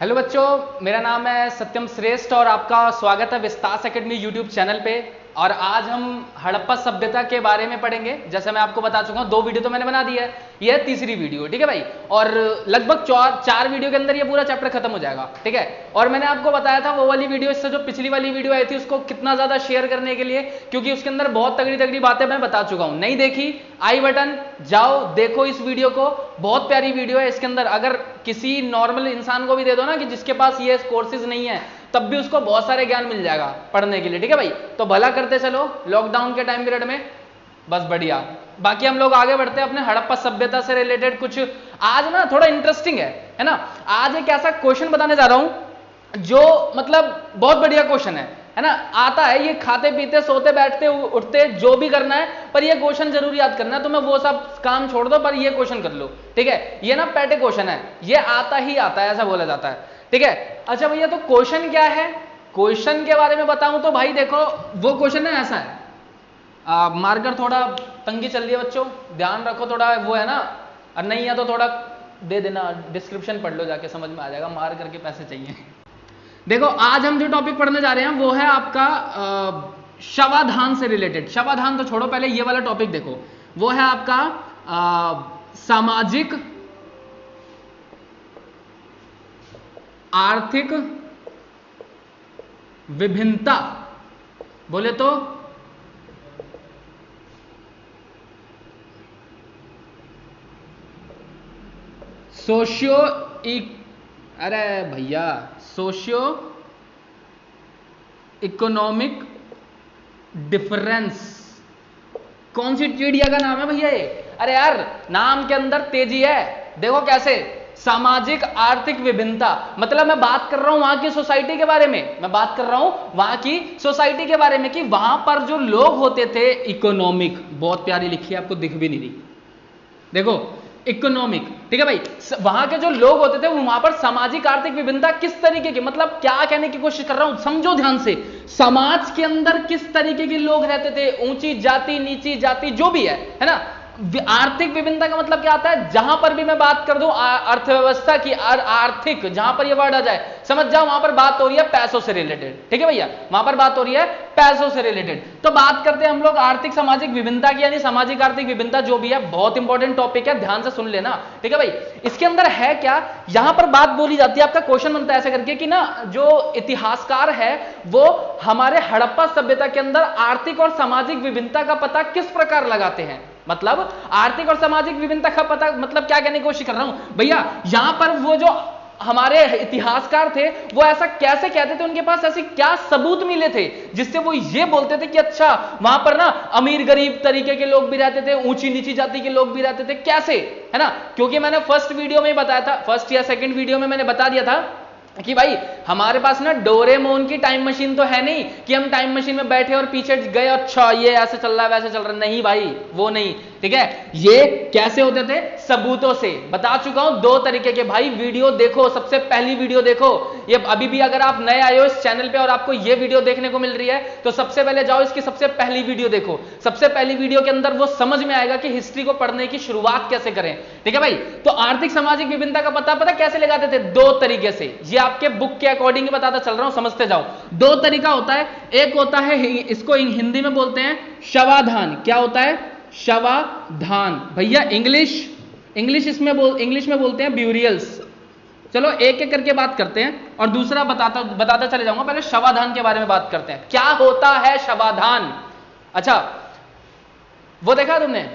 Hello बच्चों, मेरा नाम है सत्यम श्रेष्ठ और आपका स्वागत है विस्तास एकेडमी यूट्यूब चैनल पे। और आज हम हड़प्पा सभ्यता के बारे में पढ़ेंगे। जैसे मैं आपको बता चुका हूँ, 2 वीडियो तो मैंने बना दिया है, यह है तीसरी वीडियो, ठीक है भाई। और लगभग 4 वीडियो के अंदर ये पूरा चैप्टर खत्म हो जाएगा, ठीक है। और मैंने आपको बताया था वो वाली वीडियो, इससे जो पिछली वाली वीडियो आई थी उसको कितना ज्यादा शेयर करने के लिए, क्योंकि उसके अंदर बहुत तगड़ी तगड़ी बातें मैं बता चुका हूँ। नहीं देखी, आई बटन जाओ देखो इस वीडियो को, बहुत प्यारी वीडियो है। इसके अंदर अगर किसी नॉर्मल इंसान को भी दे दो ना, कि जिसके पास ये कोर्सेज नहीं है, तब भी उसको बहुत सारे ज्ञान मिल जाएगा पढ़ने के लिए, ठीक है भाई। तो भला करते चलो लॉकडाउन के टाइम पीरियड में, बस बढ़िया। बाकी हम लोग आगे बढ़ते हैं अपने हड़प्पा सभ्यता से रिलेटेड कुछ। आज ना थोड़ा इंटरेस्टिंग है ना। आज एक ऐसा क्वेश्चन बताने जा रहा हूं जो मतलब बहुत बढ़िया क्वेश्चन है ना। आता है, ये खाते पीते सोते बैठते उठते जो भी करना है, पर ये क्वेश्चन जरूर याद करना है। तो मैं वो सब काम छोड़ दो, पर ये क्वेश्चन कर लो, ठीक है। ये ना पैटे क्वेश्चन है, ये आता ही आता है, ऐसा बोला जाता है, ठीक है। अच्छा भैया, तो क्वेश्चन क्या है? क्वेश्चन के बारे में बताऊं तो भाई देखो, वो क्वेश्चन है ऐसा है। मार्कर थोड़ा तंगी चल रही है बच्चों, ध्यान रखो थोड़ा, वो है ना। और नहीं है तो थोड़ा दे देना, डिस्क्रिप्शन पढ़ लो जाके, समझ में आ जाएगा। मार्कर के पैसे चाहिए। देखो, आज हम जो टॉपिक पढ़ने जा रहे हैं वो है आपका शवाधान से रिलेटेड। शवाधान तो छोड़ो, पहले ये वाला टॉपिक देखो। वो है आपका सामाजिक आर्थिक विभिन्नता। बोले तो सोशियो अरे भैया, सोशियो इकोनॉमिक डिफरेंस। कौन सी चिड़िया का नाम है भैया ये? अरे यार, नाम के अंदर तेजी है। देखो कैसे, सामाजिक आर्थिक विभिन्नता, मतलब मैं बात कर रहा हूं वहां की सोसाइटी के बारे में। मैं बात कर रहा हूं वहां की सोसाइटी के बारे में, कि वहां पर जो लोग होते थे, इकोनॉमिक, बहुत प्यारी लिखी है, आपको दिख भी नहीं रही, देखो इकोनॉमिक, ठीक है भाई। वहां के जो लोग होते थे, वहां पर सामाजिक आर्थिक विभिन्नता किस तरीके की, मतलब क्या कहने की कोशिश कर रहा हूं, समझो ध्यान से। समाज के अंदर किस तरीके के लोग रहते थे, ऊंची जाति नीची जाति जो भी है ना। आर्थिक विभिन्नता का मतलब क्या आता है? जहां पर भी मैं बात कर दूं अर्थव्यवस्था की, आर्थिक, जहां पर ये वर्ड आ जाए समझ जाओ, वहां पर बात हो रही है पैसों से रिलेटेड, ठीक है भैया। वहां पर बात हो रही है पैसों से रिलेटेड। तो बात करते हैं हम लोग आर्थिक सामाजिक विभिन्नता की, यानी सामाजिक आर्थिक विभिन्नता जो भी है, बहुत इंपॉर्टेंट टॉपिक है, ध्यान से सुन लेना, ठीक है भाई। इसके अंदर है क्या, यहां पर बात बोली जाती है, आपका क्वेश्चन बनता है ऐसे करके कि ना, जो इतिहासकार है वो हमारे हड़प्पा सभ्यता के अंदर आर्थिक और सामाजिक विभिन्नता का पता किस प्रकार लगाते हैं। मतलब आर्थिक और सामाजिक विभिन्नता का पता, मतलब क्या कहने की कोशिश कर रहा हूं भैया, यहां पर वो जो हमारे इतिहासकार थे वो ऐसा कैसे कहते थे, उनके पास ऐसे क्या सबूत मिले थे जिससे वो ये बोलते थे कि अच्छा वहां पर ना अमीर गरीब तरीके के लोग भी रहते थे, ऊंची नीची जाति के लोग भी रहते थे, कैसे, है ना। क्योंकि मैंने फर्स्ट वीडियो में बताया था, फर्स्ट या सेकंड वीडियो में मैंने बता दिया था कि भाई हमारे पास ना डोरेमोन की टाइम मशीन तो है नहीं, कि हम टाइम मशीन में बैठे और पीछे गए, अच्छा ये ऐसे चल रहा है वैसे चल रहा है, नहीं भाई वो नहीं, ठीक है। ये कैसे होते थे? सबूतों से। बता चुका हूं 2 तरीके के, भाई वीडियो देखो, सबसे पहली वीडियो देखो। ये अभी भी अगर आप नए आए हो इस चैनल पे और आपको ये वीडियो देखने को मिल रही है, तो सबसे पहले जाओ इसकी सबसे पहली वीडियो देखो। सबसे पहली वीडियो के अंदर वो समझ में आएगा कि हिस्ट्री को पढ़ने की शुरुआत कैसे करें, ठीक है भाई। तो आर्थिक सामाजिक विभिन्नता का पता कैसे लगाते थे? 2 तरीके से। ये आपके बुक के अकॉर्डिंग बताता चल रहा हूं, समझते जाओ। 2 तरीका होता है। एक होता है, इसको हिंदी में बोलते हैं शवाधान। क्या होता है? शवाधान। भैया इंग्लिश में बोलते हैं ब्यूरियल्स। चलो एक एक करके बात करते हैं और दूसरा बताता चले जाऊंगा। पहले शवाधान के बारे में बात करते हैं, क्या होता है शवाधान। अच्छा, वो देखा तुमने?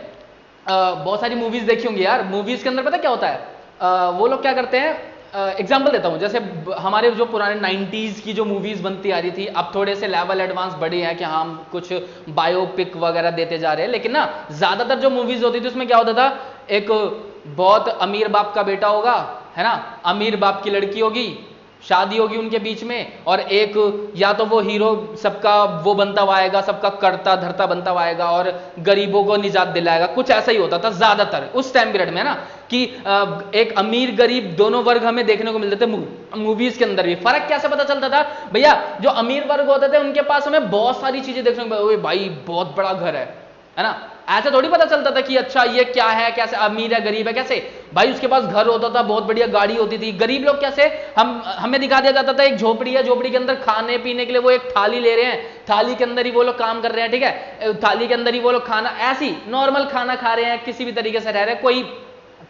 बहुत सारी मूवीज देखी होंगी यार। मूवीज के अंदर पता क्या होता है? वो लोग क्या करते हैं, एग्जाम्पल देता हूं, जैसे हमारे जो पुराने 90s की जो मूवीज बनती आ रही थी, अब थोड़े से लेवल एडवांस बढ़े हैं कि हम कुछ बायोपिक वगैरह देते जा रहे हैं, लेकिन ना ज्यादातर जो मूवीज होती थी उसमें क्या होता था, एक बहुत अमीर बाप का बेटा होगा, है ना, अमीर बाप की लड़की होगी, शादी होगी उनके बीच में, और एक या तो वो हीरो सबका वो बनता हुआ आएगा, सबका करता धरता बनता हुआ आएगा और गरीबों को निजात दिलाएगा। कुछ ऐसा ही होता था ज्यादातर उस टाइम पीरियड में ना, कि एक अमीर गरीब दोनों वर्ग हमें देखने को मिलते थे मूवीज के अंदर भी। फर्क कैसे पता चलता था भैया? जो अमीर वर्ग होते थे उनके पास हमें बहुत सारी चीजें देखने को मिलती, भाई बहुत बड़ा घर है ना। ऐसे थोड़ी पता चलता था कि अच्छा ये क्या है, कैसे अमीर है गरीब है, कैसे भाई उसके पास घर होता था, बहुत बढ़िया गाड़ी होती थी। गरीब लोग कैसे, हमें दिखा दिया जाता था एक झोपड़ी है, झोपड़ी के अंदर खाने पीने के लिए वो एक थाली ले रहे हैं, थाली के अंदर ही वो लोग काम कर रहे हैं, ठीक है, थाली के अंदर ही वो लोग खाना, ऐसी नॉर्मल खाना खा रहे हैं, किसी भी तरीके से रह रहे हैं, कोई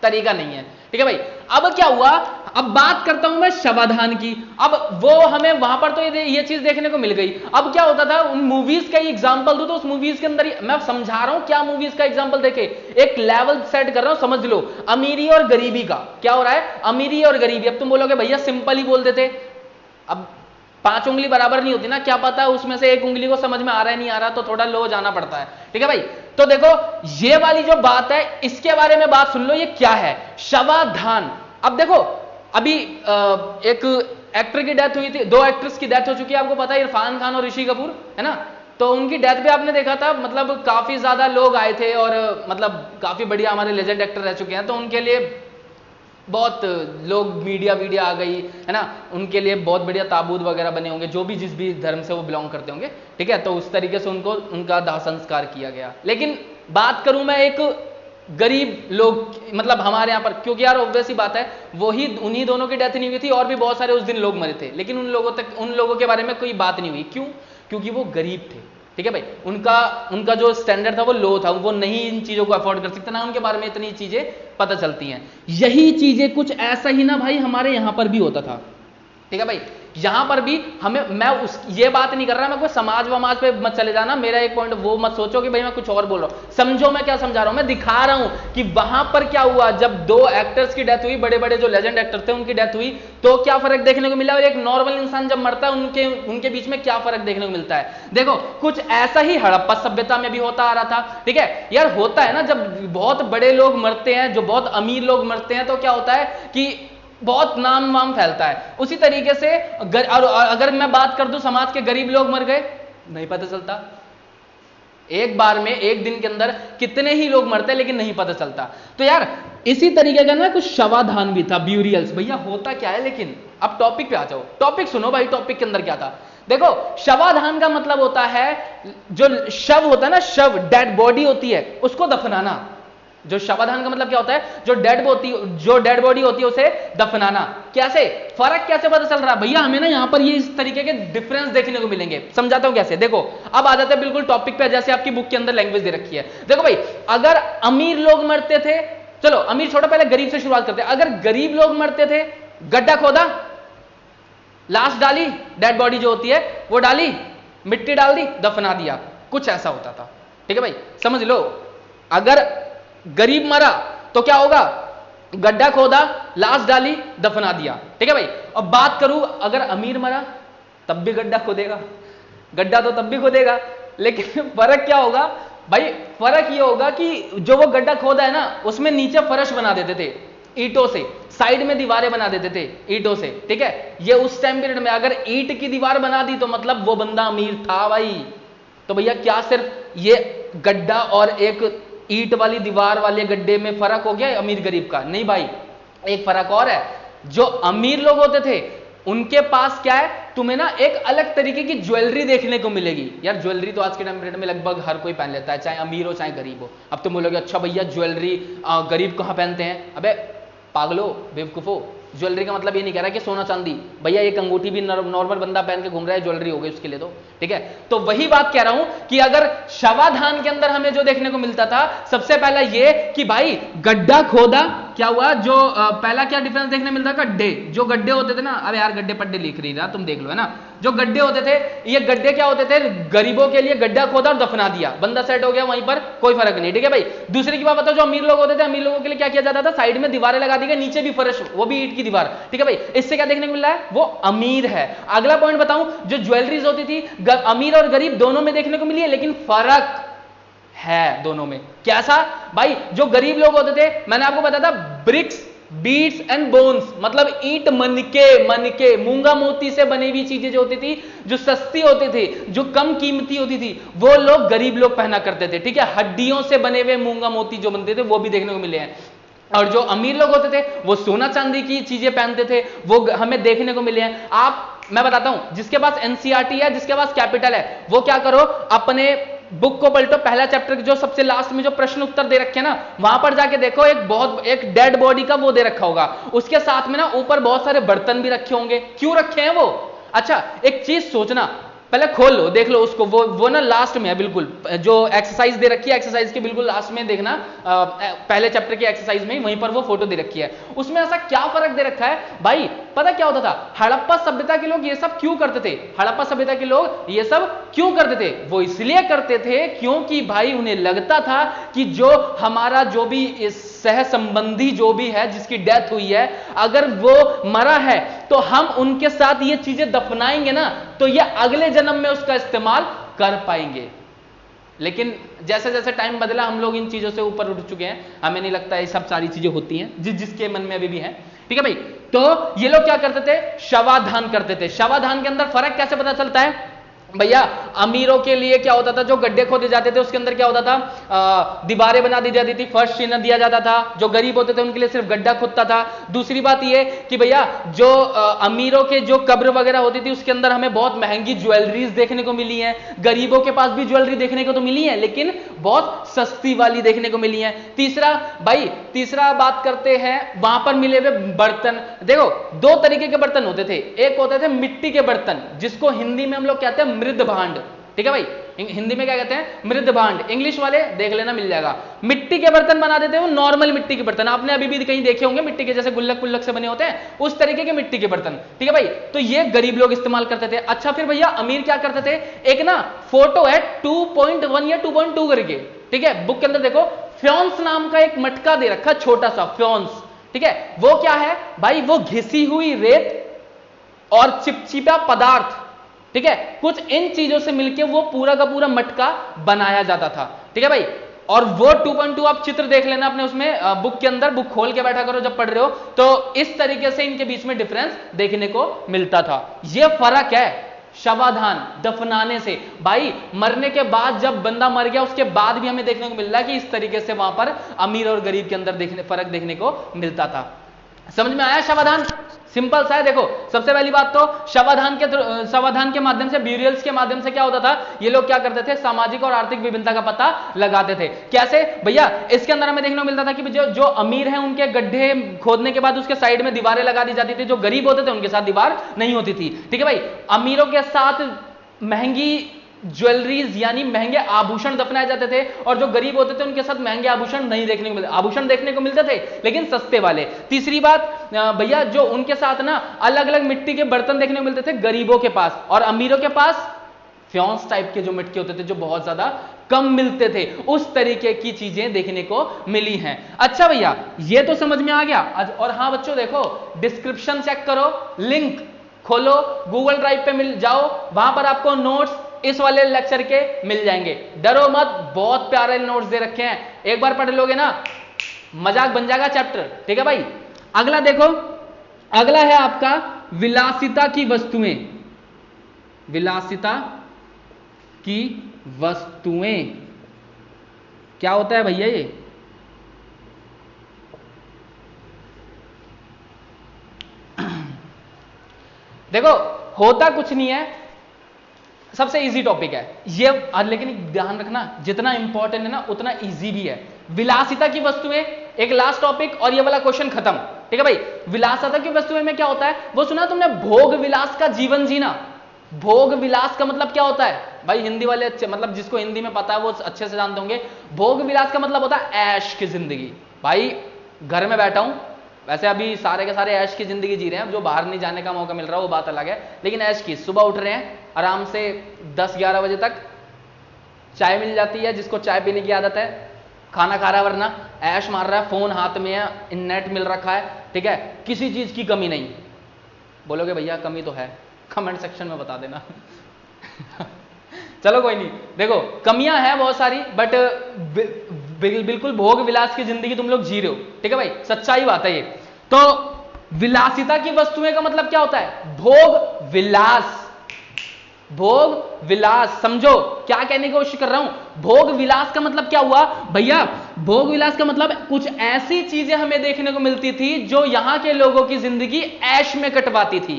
तरीका नहीं है, ठीक है भाई। अब क्या हुआ, अब बात करता हूं मैं शवाधान की। अब वो हमें वहां पर तो ये चीज देखने को मिल गई। अब क्या होता था, उन मूवीज का ही एग्जांपल दूं तो उस मूवीज के अंदर ही मैं समझा रहा हूं क्या मूवीज का एग्जांपल देके एक लेवल सेट कर रहा हूं, समझ लो। अमीरी और गरीबी का क्या हो रहा है, अमीरी और गरीबी। अब तुम बोलोगे भैया सिंपल ही बोल देते, अब 5 उंगली बराबर नहीं होती ना, क्या पता उसमें से एक उंगली को समझ में आ रहा है नहीं आ रहा, तो थोड़ा लो जाना पड़ता है, ठीक है भाई। तो देखो ये वाली जो बात है इसके बारे में बात सुन लो, ये क्या है शवाधान। अब देखो अभी एक एक्टर की डेथ हुई थी, 2 एक्ट्रेस की डेथ हो चुकी है, आपको पता है, इरफान खान और ऋषि कपूर, है ना। तो उनकी डेथ पे आपने देखा था, मतलब काफी ज्यादा लोग आए थे और मतलब काफी बढ़िया हमारे लेजेंड एक्टर रह चुके हैं, तो उनके लिए बहुत लोग मीडिया आ गई, है ना, उनके लिए बहुत बढ़िया ताबूत वगैरह बने होंगे, जो भी जिस भी धर्म से वो बिलोंग करते होंगे, ठीक है। तो उस तरीके से उनको उनका दाह संस्कार किया गया। लेकिन बात करूं मैं एक गरीब लोग, मतलब हमारे यहाँ पर, क्योंकि यार ऑब्वियस ही बात है, वही उन्हीं दोनों की डेथ नहीं हुई थी, और भी बहुत सारे उस दिन लोग मरे थे, लेकिन उन लोगों के बारे में कोई बात नहीं हुई। क्यों? क्योंकि वो गरीब थे, ठीक है भाई। उनका जो स्टैंडर्ड था वो लो था, वो नहीं इन चीजों को अफोर्ड कर सकते, ना उनके बारे में इतनी चीजें पता चलती हैं। यही चीजें कुछ ऐसा ही ना भाई हमारे यहां पर भी होता था, ठीक है भाई। यहां पर भी मैं ये बात नहीं कर रहा, मैं कोई समाज वमाज पे मत चले जाना, मेरा एक पॉइंट वो मत सोचो कि भाई मैं कुछ और बोल रहा हूं, समझो मैं क्या समझा रहा हूं। मैं दिखा रहा हूं कि वहां पर क्या हुआ, जब 2 एक्टर्स की डेथ हुई, बड़े बड़े जो लेजेंड एक्टर थे उनकी डेथ हुई, तो क्या फर्क देखने को मिला, और एक नॉर्मल इंसान जब मरता है उनके बीच में क्या फर्क देखने को मिलता है। देखो कुछ ऐसा ही हड़प्पा सभ्यता में भी होता आ रहा था, ठीक है यार। होता है ना, जब बहुत बड़े लोग मरते हैं, जो बहुत अमीर लोग मरते हैं, तो क्या होता है कि बहुत नाम वाम फैलता है। उसी तरीके से अगर मैं बात कर दूं समाज के गरीब लोग मर गए, नहीं पता चलता। एक बार में एक दिन के अंदर कितने ही लोग मरते हैं, लेकिन नहीं पता चलता। तो यार इसी तरीके का ना कुछ शवाधान भी था, ब्यूरियल्स। भैया होता क्या है, लेकिन अब टॉपिक पे आ जाओ, टॉपिक सुनो भाई, टॉपिक के अंदर क्या था। देखो शवाधान का मतलब होता है, जो शव होता है ना, शव डेड बॉडी होती है, उसको दफनाना। जो शवाधान का मतलब क्या होता है, जो डेड बॉडी होती है उसे दफनाना। कैसे, फर्क कैसे पता चल रहा है भैया हमें ना, यहां पर ये इस तरीके के डिफरेंस देखने को मिलेंगे, समझाता हूं कैसे। देखो अब आ जाते हैं बिल्कुल टॉपिक पे, जैसे आपकी बुक के अंदर लैंग्वेज दे रखी है। देखो भाई, अगर अमीर लोग मरते थे, चलो अमीर छोड़ो, पहले गरीब से शुरुआत करते हैं। अगर गरीब लोग मरते थे, गड्ढा खोदा, लाश डाली, डेड बॉडी जो होती है वो डाली, मिट्टी डाल दी, दफना दिया, कुछ ऐसा होता था, ठीक है भाई, समझ लो। अगर गरीब मरा तो क्या होगा, गड्ढा खोदा, लाश डाली, दफना दिया, ठीक है भाई। अब बात करूं, अगर अमीर मरा तब भी गड्ढा खोदेगा, गड्ढा तो तब भी खोदेगा, लेकिन फर्क क्या होगा भाई, फर्क ये होगा कि जो वो गड्ढा खोदा है ना, उसमें नीचे फर्श बना देते थे ईंटों से, साइड में दीवारें बना देते थे ईंटों से, ठीक है। ये उस टाइम पीरियड में अगर ईंट की दीवार बना दी तो मतलब वो बंदा अमीर था भाई। तो भैया क्या सिर्फ ये गड्ढा और एक ईंट वाली दीवार वाले गड्ढे में फर्क हो गया अमीर गरीब का? नहीं भाई, एक फर्क और है। जो अमीर लोग होते थे उनके पास क्या है, तुम्हें ना एक अलग तरीके की ज्वेलरी देखने को मिलेगी। यार ज्वेलरी तो आज के टाइम पीरियड में लगभग हर कोई पहन लेता है, चाहे अमीर हो चाहे गरीब हो। अब तुम बोलोगे अच्छा भैया ज्वेलरी गरीब कहां पहनते हैं? अबे पागलो, बेवकूफो, ज्वेलरी का मतलब ये नहीं कह रहा कि सोना चांदी, भैया एक अंगूठी भी नॉर्मल बंदा पहन के घूम रहा है, ज्वेलरी हो गई उसके लिए, तो ठीक है। तो वही बात कह रहा हूं कि अगर शवाधान के अंदर हमें जो देखने को मिलता था, सबसे पहला ये कि भाई गड्ढा खोदा, क्या हुआ, जो पहला क्या डिफरेंस देखने मिलता था, गड्ढे, जो गड्ढे होते थे ना, अरे यार गड्ढे पड्ढे लिख रही था, तुम देख लो, है ना। जो गड्ढे होते थे, ये गड्ढे क्या होते थे, गरीबों के लिए गड्ढा खोदा और दफना दिया, बंदा सेट हो गया वहीं पर, कोई फर्क नहीं, ठीक है भाई। दूसरी की बात बताओ, जो अमीर लोग होते थे, अमीर लोगों के लिए क्या किया जाता था, साइड में दीवारें लगा दी गई, नीचे भी फर्श, वो भी ईंट की दीवार, ठीक है भाई। इससे क्या देखने को मिल रहा है, वो अमीर है। अगला पॉइंट बताऊं, जो ज्वेलरीज होती थी अमीर और गरीब दोनों में देखने को मिली है, लेकिन फर्क है दोनों में। कैसा भाई, जो गरीब लोग होते थे, मैंने आपको बताया था, ब्रिक्स, बीट्स एंड बोन्स, मतलब ईंट, मनके, मूंगा मोती से बनी हुई चीजें जो होती थी, जो सस्ती होती थी, जो कम कीमती होती थी, वो लोग गरीब लोग पहना करते थे, ठीक है। हड्डियों से बने हुए मूंगा मोती जो बनते थे वो भी देखने को मिले हैं। और जो अमीर लोग होते थे वो सोना चांदी की चीजें पहनते थे, वो हमें देखने को मिले हैं। मैं बताता हूं, जिसके पास एनसीईआरटी है, जिसके पास कैपिटल है, वो क्या करो, अपने बुक को पलटो, पहला चैप्टर जो सबसे लास्ट में जो प्रश्न उत्तर दे रखे हैं ना, वहां पर जाके देखो एक डेड बॉडी का वो दे रखा होगा, उसके साथ में ना ऊपर बहुत सारे बर्तन भी रखे होंगे। क्यों रखे हैं वो? अच्छा एक चीज सोचना, पहले खोल लो देख लो उसको, वो ना लास्ट में है बिल्कुल, जो एक्सरसाइज दे रखी है एक्सरसाइज के बिल्कुल लास्ट में देखना, पहले चैप्टर की एक्सरसाइज में वहीं पर वो फोटो दे रखी है। उसमें ऐसा क्या फर्क दे रखा है भाई? पता क्या होता था? हड़प्पा सभ्यता के लोग ये सब क्यों करते थे? हड़प्पा सभ्यता के लोग ये सब क्यों करते थे? वो इसलिए करते थे क्योंकि भाई उन्हें लगता था कि जो हमारा जो भी सह संबंधी जो भी है जिसकी डेथ हुई है, अगर वो मरा है तो हम उनके साथ ये चीजें दफनाएंगे ना, तो ये अगले जन्म में उसका इस्तेमाल कर पाएंगे। लेकिन जैसे जैसे टाइम बदला हम लोग इन चीजों से ऊपर उठ चुके हैं, हमें नहीं लगता ये सब सारी चीजें होती हैं जिसके मन में अभी भी है। ठीक है भाई, तो ये लोग क्या करते थे? शवाधान करते थे। शवाधान के अंदर फर्क कैसे पता चलता है भैया? अमीरों के लिए क्या होता था, जो गड्ढे खोदे जाते थे उसके अंदर क्या होता था, दीवारें बना दी जाती थी, फर्श चिन्ह दिया जाता था। जो गरीब होते थे उनके लिए सिर्फ गड्ढा खुदता था। दूसरी बात ये कि भैया जो अमीरों के जो कब्र वगैरह होती थी उसके अंदर हमें बहुत महंगी ज्वेलरीज देखने को मिली है। गरीबों के पास भी ज्वेलरी देखने को तो मिली है, लेकिन बहुत सस्ती वाली देखने को मिली है। तीसरा बात करते हैं वहां पर मिले हुए बर्तन। देखो दो तरीके के बर्तन होते थे, एक होते थे मिट्टी के बर्तन जिसको हिंदी में हम लोग कहते हैं मृद भांड। ठीक है भाई, हिंदी में क्या कहते हैं? मृद भांड। इंग्लिश वाले देख लेना मिल जाएगा। मिट्टी के बर्तन बना देते हो, नॉर्मल मिट्टी के बर्तन आपने अभी भी कहीं देखे होंगे, मिट्टी के जैसे गुल्लक पुल्लक से बने होते हैं, उस तरीके के मिट्टी के बर्तन। ठीक है भाई, तो ये गरीब लोग इस्तेमाल करते थे। अच्छा फिर भैया अमीर क्या करते थे? एक ना फोटो है 2.1 या 2.2 करके, ठीक है, बुक के अंदर देखो, फ्योन्स नाम का एक मटका दे रखा, छोटा सा फ्योन्स। ठीक है, वो क्या है भाई? वो घिसी हुई रेत और चिपचिपा पदार्थ, ठीक है, कुछ इन चीजों से मिलकर वो पूरा का पूरा मटका बनाया जाता था। ठीक है भाई, और वो 2.2 आप चित्र देख लेना अपने उसमें बुक के अंदर, बुक खोल के बैठा करो जब पढ़ रहे हो, तो इस तरीके से इनके बीच में डिफरेंस देखने को मिलता था। ये फर्क है शवाधान, दफनाने से। भाई मरने के बाद जब बंदा मर गया उसके बाद भी हमें देखने को मिल रहा है कि इस तरीके से वहां पर अमीर और गरीब के अंदर फर्क देखने को मिलता था। समझ में आया शवाधान? सिंपल सा है। देखो सबसे पहली बात तो शवाधान के माध्यम से, ब्यूरियल्स के माध्यम से क्या होता था? ये लोग क्या करते थे? सामाजिक और आर्थिक विभिन्नता का पता लगाते थे। कैसे भैया? इसके अंदर हमें देखने को मिलता था कि जो अमीर हैं उनके गड्ढे खोदने के बाद उसके साइड में दीवारें लगा दी जाती थी, जो गरीब होते थे उनके साथ दीवार नहीं होती थी। ठीक है भाई, अमीरों के साथ महंगी ज्वेलरीज यानी महंगे आभूषण दफनाए जाते थे, और जो गरीब होते थे उनके साथ महंगे आभूषण नहीं देखने को मिलते, आभूषण देखने को मिलते थे लेकिन सस्ते वाले। तीसरी बात भैया, जो उनके साथ ना अलग अलग मिट्टी के बर्तन देखने को मिलते थे गरीबों के पास, और अमीरों के पास फ्योन्स टाइप के जो मटके होते थे जो बहुत ज्यादा कम मिलते थे। उस तरीके की चीजें देखने को मिली हैं। अच्छा भैया ये तो समझ में आ गया। और हाँ बच्चों देखो, डिस्क्रिप्शन चेक करो, लिंक खोलो, गूगल ड्राइव पे मिल जाओ, वहां पर आपको नोट्स इस वाले लेक्चर के मिल जाएंगे। डरो मत, बहुत प्यारे नोट्स दे रखे हैं, एक बार पढ़ लोगे ना मजाक बन जाएगा चैप्टर। ठीक है भाई, अगला देखो, अगला है आपका विलासिता की वस्तुएं। विलासिता की वस्तुएं क्या होता है भैया? ये देखो होता कुछ नहीं है, सबसे इजी टॉपिक है ये, लेकिन ध्यान रखना जितना इंपॉर्टेंट है ना उतना इजी भी है। विलासिता की वस्तुएं एक लास्ट टॉपिक, और ये वाला क्वेश्चन खत्म। ठीक है भाई, विलासिता की वस्तुएं में क्या होता है? वो सुना तुमने, भोग विलास का जीवन जीना। भोग विलास का मतलब क्या होता है भाई? हिंदी वाले अच्छे, मतलब जिसको हिंदी में पता है वो अच्छे से जानते होंगे। भोग विलास का मतलब होता है ऐश की जिंदगी। भाई घर में बैठा हूं, वैसे अभी सारे के सारे ऐश की जिंदगी जी रहे हैं, जो बाहर नहीं जाने का मौका मिल रहा है वो बात अलग है, लेकिन ऐश की, सुबह उठ रहे हैं आराम से 10-11 बजे तक, चाय मिल जाती है जिसको चाय पीने की आदत है, खाना खा रहा है, वरना ऐश मार रहा है, फोन हाथ में है, नेट मिल रखा है। ठीक है, किसी चीज की कमी नहीं। बोलोगे भैया कमी तो है, कमेंट सेक्शन में बता देना चलो कोई नहीं, देखो कमियां हैं बहुत सारी, बट बिल्कुल भोग विलास की जिंदगी तुम लोग जी रहे हो। ठीक है भाई, सच्चाई बात है ये। तो विलासिता की वस्तुएं का मतलब क्या होता है? भोग विलास। भोग विलास समझो क्या कहने की कोशिश कर रहा हूं। भोग विलास का मतलब क्या हुआ भैया? भोग विलास का मतलब कुछ ऐसी चीजें हमें देखने को मिलती थी जो यहां के लोगों की जिंदगी ऐश में कटवाती थी।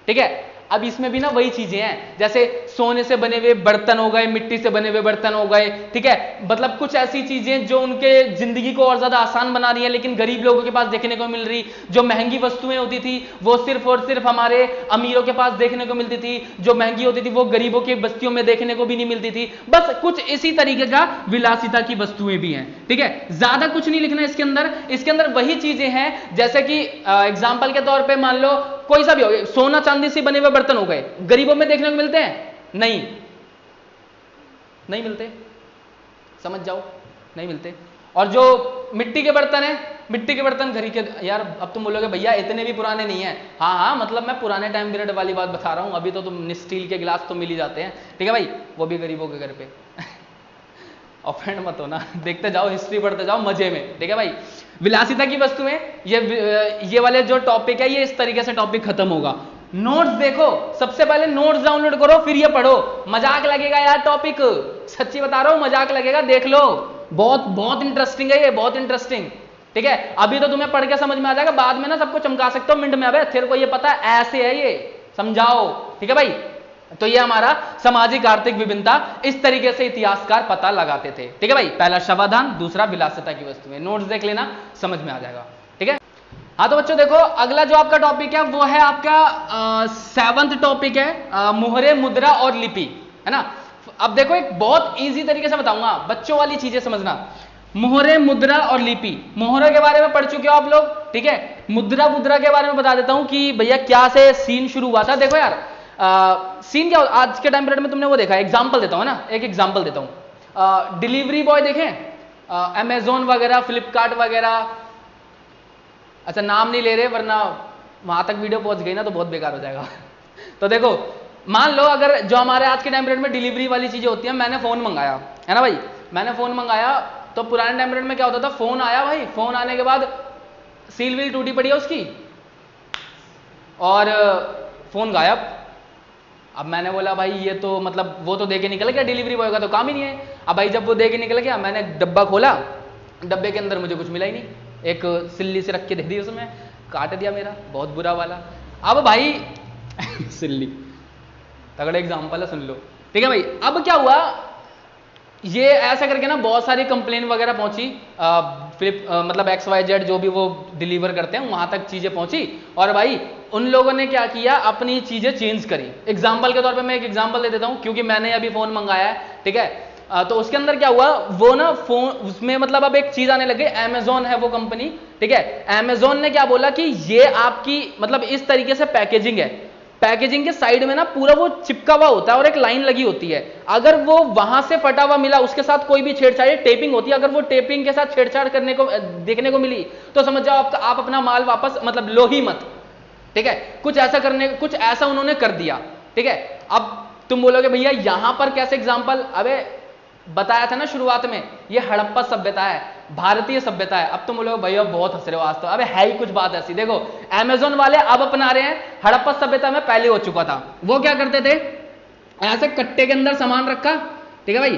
ठीक है, अब इसमें भी ना वही चीजें हैं, जैसे सोने से बने हुए बर्तन हो गए, मिट्टी से बने हुए बर्तन हो गए, ठीक है, मतलब कुछ ऐसी चीजें जो उनके जिंदगी को और ज्यादा आसान बना रही है, लेकिन गरीब लोगों के पास देखने को मिल रही। जो महंगी वस्तुएं होती थी वो सिर्फ और सिर्फ हमारे अमीरों के पास देखने को मिलती थी, जो महंगी होती थी वो गरीबों की बस्तियों में देखने को भी नहीं मिलती थी। बस कुछ इसी तरीके का विलासिता की वस्तुएं भी हैं, ठीक है, ज्यादा कुछ नहीं लिखना इसके अंदर। इसके अंदर वही चीजें हैं जैसे कि एग्जाम्पल के तौर पर मान लो कोई सा भी हो, सोना चांदी से बने हुए बर्तन हो गए, गरीबों में देखने को मिलते हैं? नहीं, नहीं मिलते, समझ जाओ, नहीं मिलते। और जो मिट्टी के बर्तन है, मिट्टी के बर्तन घर के, यार अब तुम बोलोगे भैया इतने भी पुराने नहीं है। हाँ हाँ, मतलब मैं पुराने टाइम पीरियड वाली बात बता रहा हूं, अभी तो तुम स्टील के गिलास तो मिल ही जाते हैं, ठीक है भाई, वो भी गरीबों के घर पे ऑफेंड मत हो ना, देखते जाओ, हिस्ट्री पढ़ते जाओ मजे में, ठीक है भाई। विलासिता की वस्तुएं, ये वाले जो टॉपिक है ये इस तरीके से टॉपिक खत्म होगा। नोट्स देखो, सबसे पहले नोट्स डाउनलोड करो फिर ये पढ़ो। मजाक लगेगा यार टॉपिक, सच्ची बता रहा हूं, मजाक लगेगा, देख लो, बहुत बहुत इंटरेस्टिंग है ये, बहुत इंटरेस्टिंग, ठीक है। अभी तो तुम्हें पढ़ के समझ में आ जाएगा, बाद में ना सबको चमका सकते हो मिनट में, अबे तेरे को ये पता है ऐसे है ये, समझाओ, ठीक है भाई। तो ये हमारा सामाजिक आर्थिक विभिन्नता, इस तरीके से इतिहासकार पता लगाते थे, ठीक है भाई। पहला शवाधान, दूसरा विलासिता की वस्तुएं। नोट्स देख लेना, समझ में आ जाएगा, ठीक है। हाँ तो बच्चों देखो, अगला जो आपका टॉपिक है वो है आपका 7th टॉपिक है, मोहरे, मुद्रा और लिपि, है ना। अब देखो एक बहुत इजी तरीके से बताऊंगा, बच्चों वाली चीजें समझना। मोहरे, मुद्रा और लिपि। मोहरे के बारे में पढ़ चुके हो आप लोग, ठीक है। मुद्रा के बारे में बता देता हूं कि भैया क्या से सीन शुरू हुआ था। देखो यार, सीन क्या आज के टाइम पीरियड में तुमने वो देखा, एग्जाम्पल देता हूं ना, एक एग्जाम्पल देता हूं। डिलीवरी बॉय देखें, अमेजोन वगैरह, फ्लिपकार्ट वगैरह, अच्छा नाम नहीं ले रहे वरना वहां तक वीडियो पहुंच गई ना तो बहुत बेकार हो जाएगा तो देखो, मान लो अगर जो हमारे आज के टाइम पीरियड में डिलीवरी वाली चीजें होती हैं, मैंने फोन मंगाया, है ना भाई, मैंने फोन मंगाया, तो पुराने टाइम पीरियड में क्या होता था, फोन आया भाई, फोन आने के बाद सील व्हील टूटी पड़ी है उसकी और फोन गायब। अब मैंने बोला भाई ये तो मतलब वो तो दे के निकल गया, डिलीवरी बॉय का तो काम ही नहीं है। अब भाई जब वो दे के निकल गया, मैंने डब्बा खोला, डब्बे के अंदर मुझे कुछ मिला ही नहीं, एक सिल्ली से रख के दे दी, उसमें काट दिया मेरा, बहुत बुरा वाला। अब भाई सिल्ली तगड़ा एग्जाम्पल है, सुन लो, ठीक है भाई। अब क्या हुआ, ये ऐसा करके ना बहुत सारी कंप्लेन वगैरह पहुंची, मतलब XYZ जो भी वो डिलीवर करते हैं वहां तक चीजें पहुंची, और भाई उन लोगों ने क्या किया, अपनी चीजें चेंज करी। एग्जाम्पल के तौर पे मैं एक एग्जाम्पल दे देता हूं, क्योंकि मैंने अभी फोन मंगाया है, ठीक है। तो उसके अंदर क्या हुआ, वो ना फोन उसमें मतलब अब एक चीज आने लगी, अमेजोन है वो कंपनी, ठीक है। अमेजोन ने क्या बोला कि ये आपकी मतलब इस तरीके से पैकेजिंग है, पैकेजिंग के साइड में ना पूरा वो चिपका हुआ होता है और एक लाइन लगी होती है, अगर वो वहां से फटा हुआ मिला, उसके साथ कोई भी छेड़छाड़, टेपिंग होती है, अगर वो टेपिंग के साथ छेड़छाड़ करने को देखने को मिली तो समझ जाओ आप अपना माल वापस मतलब लो ही मत, ठीक है। कुछ ऐसा उन्होंने कर दिया, ठीक है। अब तुम बोलोगे भैया यहां पर कैसे एग्जाम्पल, अबे बताया था ना शुरुआत में, ये हड़प्पा सभ्यता है, भारतीय सभ्यता है। अब तुम बोलोगे भैया बहुत हंस रहे हो आज तो, अबे है ही कुछ बात ऐसी। देखो अमेजोन वाले अब अपना रहे हैं, हड़प्पा सभ्यता में पहले हो चुका था। वो क्या करते थे, ऐसे कट्टे के अंदर सामान रखा, ठीक है भाई,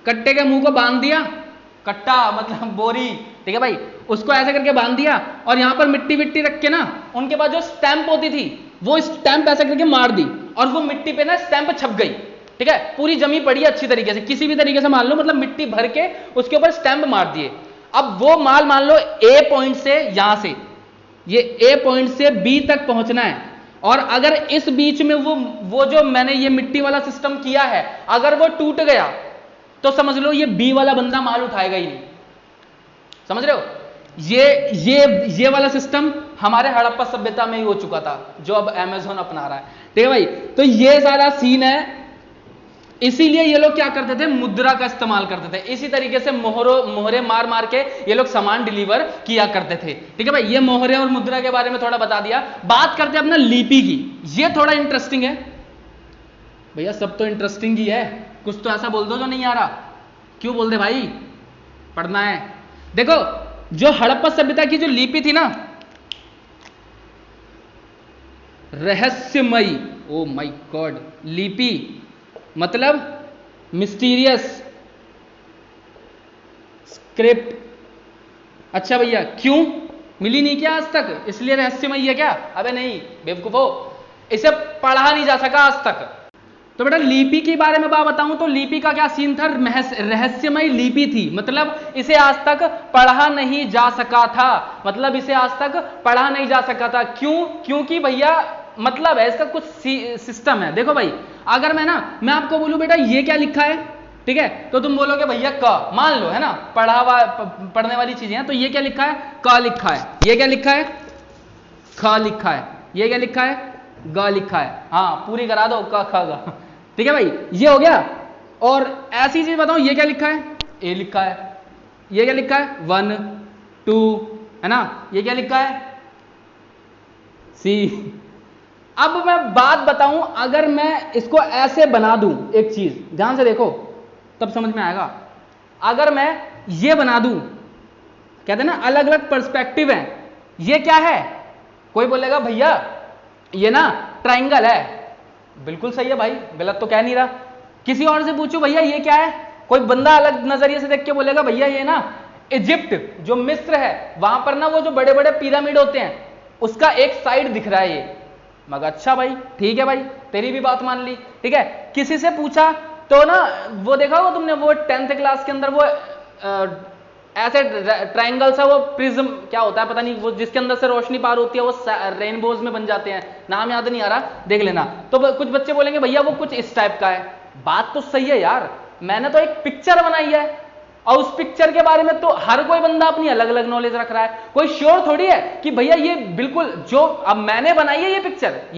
कट्टे के मुंह को बांध दिया, कट्टा मतलब बोरी, ठीक है भाई, उसको ऐसे करके बांध दिया, और यहां पर मिट्टी विट्टी रख के ना, उनके पास जो स्टैंप होती थी वो स्टैंप ऐसे करके मार दी, और वो मिट्टी पे ना स्टैंप छप गई, ठीक है, पूरी जमी पड़ी है अच्छी तरीके से, किसी भी तरीके से मान लो, मतलब मिट्टी भर के उसके ऊपर स्टैंप मार दिए। अब वो माल मान लो ए पॉइंट से, यहां से ये ए पॉइंट से बी तक पहुंचना है, और अगर इस बीच में वो जो मैंने ये मिट्टी वाला सिस्टम किया है, अगर वो टूट गया तो समझ लो ये बी वाला बंदा माल उठाएगा ही नहीं, समझ रहे हो। ये वाला सिस्टम हमारे हड़प्पा सभ्यता में ही हो चुका था, जो अब अमेजोन अपना रहा है, ठीक है भाई। तो ये सारा सीन है, इसीलिए ये लोग क्या करते थे, मुद्रा का इस्तेमाल करते थे। इसी तरीके से मोहरे मार मार के ये लोग सामान डिलीवर किया करते थे, ठीक है भाई। ये मोहरे और मुद्रा के बारे में थोड़ा बता दिया। बात करते हैं अपना लिपि की, ये थोड़ा इंटरेस्टिंग है भैया, सब तो इंटरेस्टिंग ही है, कुछ तो ऐसा बोल दो जो नहीं आ रहा। क्यों बोल दे भाई, पढ़ना है। देखो जो हड़प्पा सभ्यता की जो लिपि थी ना, रहस्यमयी, ओ माय गॉड, लिपि मतलब मिस्टीरियस स्क्रिप्ट। अच्छा भैया क्यों मिली नहीं क्या आज तक, इसलिए रहस्यमयी है क्या? अबे नहीं बेवकूफो, इसे पढ़ा नहीं जा सका आज तक। तो बेटा लिपि के बारे में बात बताऊं तो लिपि का क्या सीन था, रहस्यमय लिपि थी, मतलब इसे आज तक पढ़ा नहीं जा सका था, मतलब इसे आज तक पढ़ा नहीं जा सका था। क्यों? क्योंकि भैया मतलब है इसका कुछ सिस्टम है। देखो भाई, अगर मैं आपको बोलूं बेटा ये क्या लिखा है, ठीक है, तो तुम बोलोगे भैया क, मान लो है ना, पढ़ने वाली चीजें हैं, तो ये क्या लिखा है, क लिखा है, ये क्या लिखा है, ख लिखा है, ये क्या लिखा है, ग लिखा है। हाँ पूरी करा दो, क ख ग, ठीक है भाई, ये हो गया। और ऐसी चीज बताऊं, ये क्या लिखा है, ए लिखा है, ये क्या लिखा है, 1 2, है ना, ये क्या लिखा है, सी। अब मैं बात बताऊं, अगर मैं इसको ऐसे बना दूं, एक चीज ध्यान से देखो तब समझ में आएगा। अगर मैं ये बना दूं, कहते हैं ना अलग अलग पर्सपेक्टिव है, ये क्या है, कोई बोलेगा भैया ये ना ट्रायंगल है, बिल्कुल सही है भाई, गलत तो कह नहीं रहा। किसी और से पूछो भैया ये क्या है, कोई बंदा अलग नजरिए से देख के बोलेगा भैया ये ना इजिप्ट जो मिस्र है वहां पर ना वो जो बड़े बड़े पिरामिड होते हैं उसका एक साइड दिख रहा है ये। मगर अच्छा भाई, ठीक है भाई, तेरी भी बात मान ली, ठीक है। किसी से पूछा तो ना वो देखा होगा तुमने, वो 10th क्लास के अंदर वो ऐसे ट्रायंगल सा वो प्रिज्म क्या होता है पता नहीं, वो जिसके अंदर से रोशनी पार होती है, वो रेनबोज में बन जाते हैं, नाम याद नहीं आ रहा, देख लेना। तो कुछ बच्चे बोलेंगे भैया वो कुछ इस टाइप का है। बात तो सही है यार, मैंने तो एक पिक्चर बनाई है और उस पिक्चर के बारे में तो हर कोई बंदा अपनी अलग अलग नॉलेज रख रहा है, कोई श्योर थोड़ी है कि भैया ये बिल्कुल जो अब मैंने बनाई है ये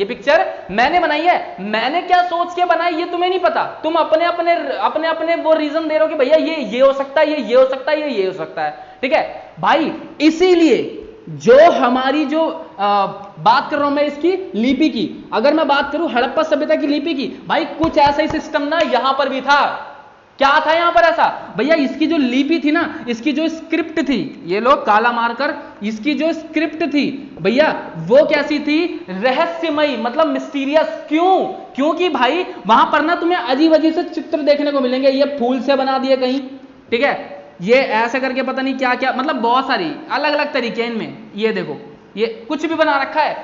पिक्चर मैंने बनाई है, मैंने क्या सोच के बनाई ये तुम्हें नहीं पता, तुम अपने अपने वो रीजन दे रहे हो कि भैया ये हो सकता है, ये हो सकता है, ये हो सकता है, ठीक है भाई। इसीलिए जो हमारी जो बात कर रहा हूं मैं इसकी लिपि की, अगर मैं बात करूं हड़प्पा सभ्यता की लिपि की, भाई कुछ ऐसा ही सिस्टम ना यहां पर भी था। क्या था यहां पर ऐसा भैया, इसकी जो लिपि थी ना, इसकी जो स्क्रिप्ट थी, ये लोग काला मारकर, इसकी जो स्क्रिप्ट थी भैया वो कैसी थी, रहस्यमयी, मतलब मिस्टीरियस। क्यों? क्योंकि भाई वहां पर ना तुम्हें अजीब अजीब से चित्र देखने को मिलेंगे, ये फूल से बना दिए कहीं, ठीक है, ये ऐसे करके पता नहीं क्या क्या, मतलब बहुत सारी अलग अलग तरीके हैं इनमें। ये देखो ये कुछ भी बना रखा है,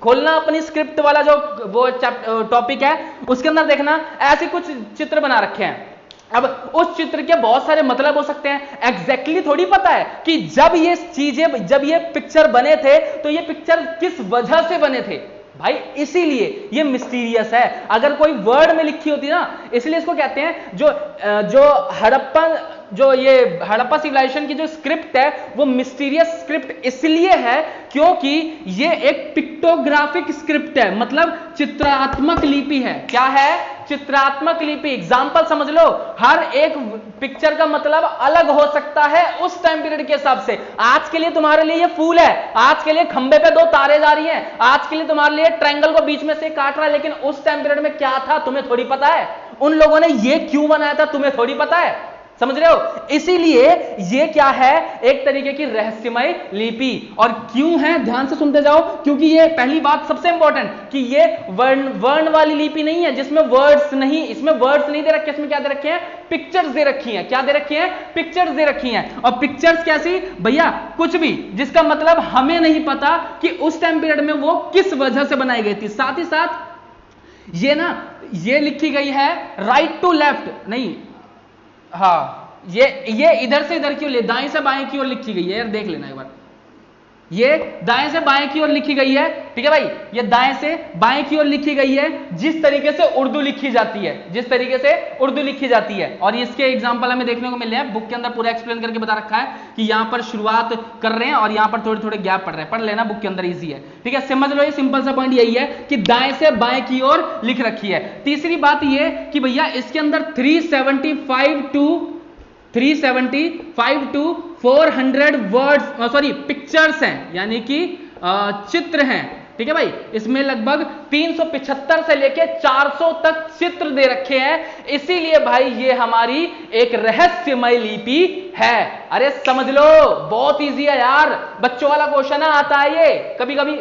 खोलना अपनी स्क्रिप्ट वाला जो वो टॉपिक है उसके अंदर देखना, ऐसे कुछ चित्र बना रखे हैं। अब उस चित्र के बहुत सारे मतलब हो सकते हैं, एग्जैक्टली थोड़ी पता है कि जब ये चीजें, जब ये पिक्चर बने थे तो ये पिक्चर किस वजह से बने थे भाई, इसीलिए ये मिस्टीरियस है। अगर कोई वर्ड में लिखी होती ना, इसलिए इसको कहते हैं जो हड़प्पा सिविलाइजेशन की जो स्क्रिप्ट है वो मिस्टीरियस स्क्रिप्ट इसलिए है क्योंकि ये एक पिक्टोग्राफिक स्क्रिप्ट है, मतलब चित्रात्मक लिपि है। क्या है? चित्रात्मक लिपि। एग्जाम्पल समझ लो, हर एक पिक्चर का मतलब अलग हो सकता है उस टाइम पीरियड के हिसाब से। आज के लिए तुम्हारे लिए ये फूल है, आज के लिए खंबे पे 2 तारे जा रही हैं, आज के लिए तुम्हारे लिए ट्रायंगल को बीच में से काट रहा है, लेकिन उस टाइम पीरियड में क्या था तुम्हें थोड़ी पता है। उन लोगों ने ये क्यों बनाया था तुम्हें थोड़ी पता है, समझ रहे हो। इसीलिए ये क्या है, एक तरीके की रहस्यमय लिपि। और क्यों है, ध्यान से सुनते जाओ, क्योंकि ये पहली बात सबसे इंपॉर्टेंट कि ये वर्ण वाली लिपि नहीं है जिसमें वर्ड्स नहीं, इसमें वर्ड्स नहीं दे रखे, इसमें क्या दे रखे हैं, पिक्चर्स दे रखी हैं। क्या दे रखी हैं? पिक्चर्स दे रखी हैं। और पिक्चर्स कैसी भैया, कुछ भी जिसका मतलब हमें नहीं पता कि उस टाइम पीरियड में वो किस वजह से बनाई गई थी। साथ ही साथ ये लिखी गई है राइट टू लेफ्ट नहीं, हाँ ये इधर से इधर की ओर, दाएं से बाएं की ओर लिखी गई है यार, देख लेना एक बार। ये दाएं से बाएं की ओर लिखी गई है, ठीक है भाई, ये दाएं से बाएं की ओर लिखी गई है जिस तरीके से उर्दू लिखी जाती है, जिस तरीके से उर्दू लिखी जाती है। और इसके एग्जांपल हमें देखने को मिल रहे हैं, बुक के अंदर पूरा एक्सप्लेन करके बता रखा है कि यहां पर शुरुआत कर रहे हैं और यहां पर थोड़े थोड़े गैप पड़ रहे हैं, पढ़ लेना, बुक के अंदर ईजी है, ठीक है। समझ लो ये सिंपल सा पॉइंट यही है कि दाएं से बाएं की ओर लिख रखी है। तीसरी बात ये कि भैया इसके अंदर 375 to 400 वर्ड्स, सॉरी पिक्चर्स हैं, यानी कि चित्र हैं, ठीक है भाई। इसमें लगभग 375 से लेके 400 तक चित्र दे रखे हैं। इसीलिए भाई ये हमारी एक रहस्यमय लिपि है। अरे समझ लो, बहुत इजी है यार, बच्चों वाला क्वेश्चन आता है ये, कभी कभी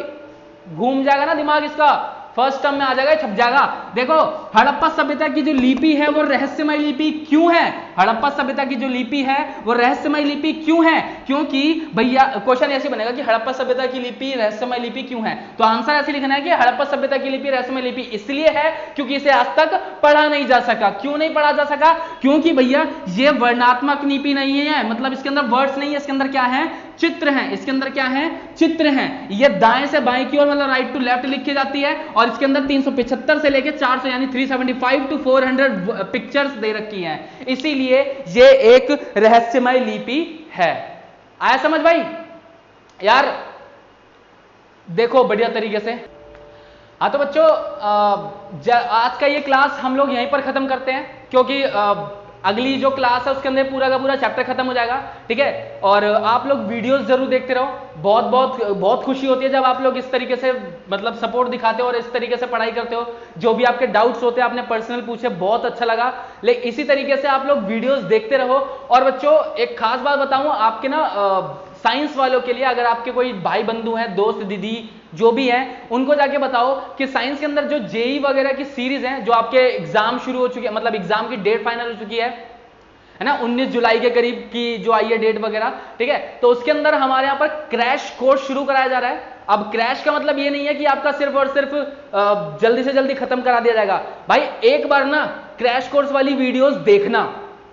घूम जाएगा ना दिमाग इसका, फर्स्ट टर्म में आ जाएगा, छप जाएगा। देखो हड़प्पा सभ्यता की जो लिपि है वो रहस्यमय लिपि क्यों है? हड़प्पा सभ्यता की जो लिपि है वो रहस्यमय लिपि क्यों है? क्योंकि भैया क्वेश्चन ऐसे बनेगा कि हड़प्पा सभ्यता की लिपि रहस्यमय लिपि क्यों है, तो आंसर ऐसे लिखना है कि हड़प्पा सभ्यता की लिपि रहस्यमय लिपि इसलिए है क्योंकि इसे आज तक पढ़ा नहीं जा सका। क्यों नहीं पढ़ा जा सका? क्योंकि भैया ये वर्णात्मक लिपि नहीं है, मतलब इसके अंदर वर्ड्स नहीं है, इसके अंदर क्या है? चित्र हैं। इसके अंदर क्या है? चित्र हैं। ये दाएं से बाएं की ओर मतलब राइट टू लेफ्ट लिखी जाती है और इसके अंदर 375 से लेके 400 यानी 375 to 400 पिक्चर्स दे रखी हैं, इसीलिए ये एक रहस्यमय लिपि है। आया समझ भाई? यार देखो बढ़िया तरीके से। हाँ तो बच्चों आज का ये क्लास हम लोग यहीं पर खत्म करते हैं, क्योंकि अगली जो क्लास है उसके अंदर पूरा का पूरा चैप्टर खत्म हो जाएगा, ठीक है। और आप लोग वीडियोस जरूर देखते रहो। बहुत बहुत बहुत खुशी होती है जब आप लोग इस तरीके से मतलब सपोर्ट दिखाते हो और इस तरीके से पढ़ाई करते हो। जो भी आपके डाउट्स होते हैं आपने पर्सनल पूछे, बहुत अच्छा लगा। लेकिन इसी तरीके से आप लोग वीडियोस देखते रहो। और बच्चों एक खास बात बताऊं आपके ना, साइंस वालों के लिए, अगर आपके कोई भाई बंधु हैं, दोस्त दीदी जो भी हैं, उनको जाके बताओ कि साइंस के अंदर जो जेई वगैरह की सीरीज हैं, जो आपके एग्जाम शुरू हो चुकी है, मतलब एग्जाम की डेट फाइनल हो चुकी है ना, 19 जुलाई के करीब की जो आई है डेट वगैरह, ठीक है। तो उसके अंदर हमारे यहाँ पर क्रैश कोर्स शुरू कराया जा रहा है। अब क्रैश का मतलब ये नहीं है कि आपका सिर्फ और सिर्फ जल्दी से जल्दी खत्म करा दिया जाएगा। भाई एक बार ना क्रैश कोर्स वाली वीडियोस देखना,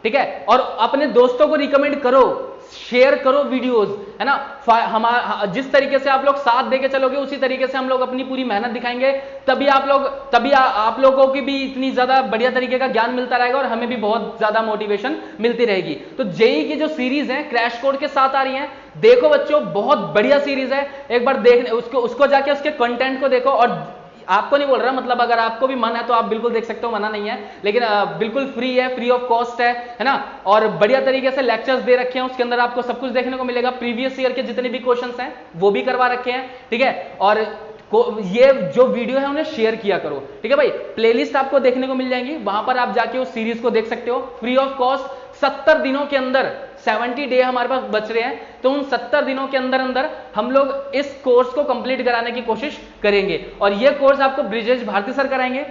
ठीक है, और अपने दोस्तों को रिकमेंड करो, शेयर करो वीडियोस, है ना। जिस तरीके से आप लोग साथ देके चलोगे उसी तरीके से हम लोग अपनी पूरी मेहनत दिखाएंगे, तभी आप लोगों की भी इतनी ज्यादा बढ़िया तरीके का ज्ञान मिलता रहेगा और हमें भी बहुत ज्यादा मोटिवेशन मिलती रहेगी। तो जेई की जो सीरीज है क्रैश कोर्स के साथ आ रही है, देखो बच्चों बहुत बढ़िया सीरीज है। एक बार देख उसको जाके उसके कंटेंट को देखो। और आपको नहीं बोल रहा, मतलब अगर आपको भी मन है तो आप बिल्कुल देख सकते हो, मना नहीं है, लेकिन बिल्कुल फ्री है, फ्री ऑफ कॉस्ट है ना। और बढ़िया तरीके से लेक्चर्स दे रखे हैं, उसके अंदर आपको सब कुछ देखने को मिलेगा। प्रीवियस ईयर के जितने भी क्वेश्चंस हैं वो भी करवा रखे हैं, ठीक है। और ये जो वीडियो है उन्हें शेयर किया करो, ठीक है भाई। प्लेलिस्ट आपको देखने को मिल जाएंगी, वहां पर आप जाके उस सीरीज को देख सकते हो फ्री ऑफ कॉस्ट। 70 दिनों के अंदर, 70 डे हमारे पास बच रहे हैं, तो उन 70 दिनों के अंदर अंदर हम लोग इस कोर्स को कंप्लीट कराने की कोशिश करेंगे। और ये कोर्स आपको ब्रिजेश भारती सर कराएंगे,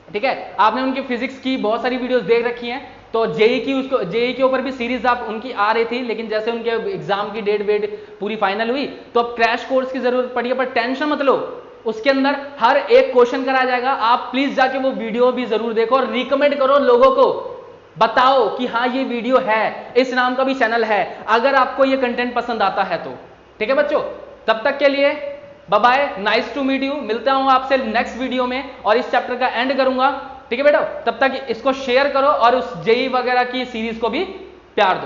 ठीक है। आपने उनकी फिजिक्स की बहुत सारी वीडियोस देख रखी हैं, तो जेई के ऊपर भी सीरीज आप उनकी आ रही थी, लेकिन जैसे उनके एग्जाम की डेट वेट पूरी फाइनल हुई तो अब क्रैश कोर्स की जरूरत पड़ी है। पर टेंशन मत लो, उसके अंदर हर एक क्वेश्चन कराया जाएगा। आप प्लीज जाके वो वीडियो भी जरूर देखो और रिकमेंड करो लोगों को, बताओ कि हाँ ये वीडियो है, इस नाम का भी चैनल है, अगर आपको ये कंटेंट पसंद आता है तो, ठीक है बच्चों। तब तक के लिए bye bye, nice to meet you. मिलता हूं आपसे नेक्स्ट वीडियो में और इस चैप्टर का एंड करूंगा, ठीक है बेटा। तब तक इसको शेयर करो और उस जेई वगैरह की सीरीज को भी प्यार दो।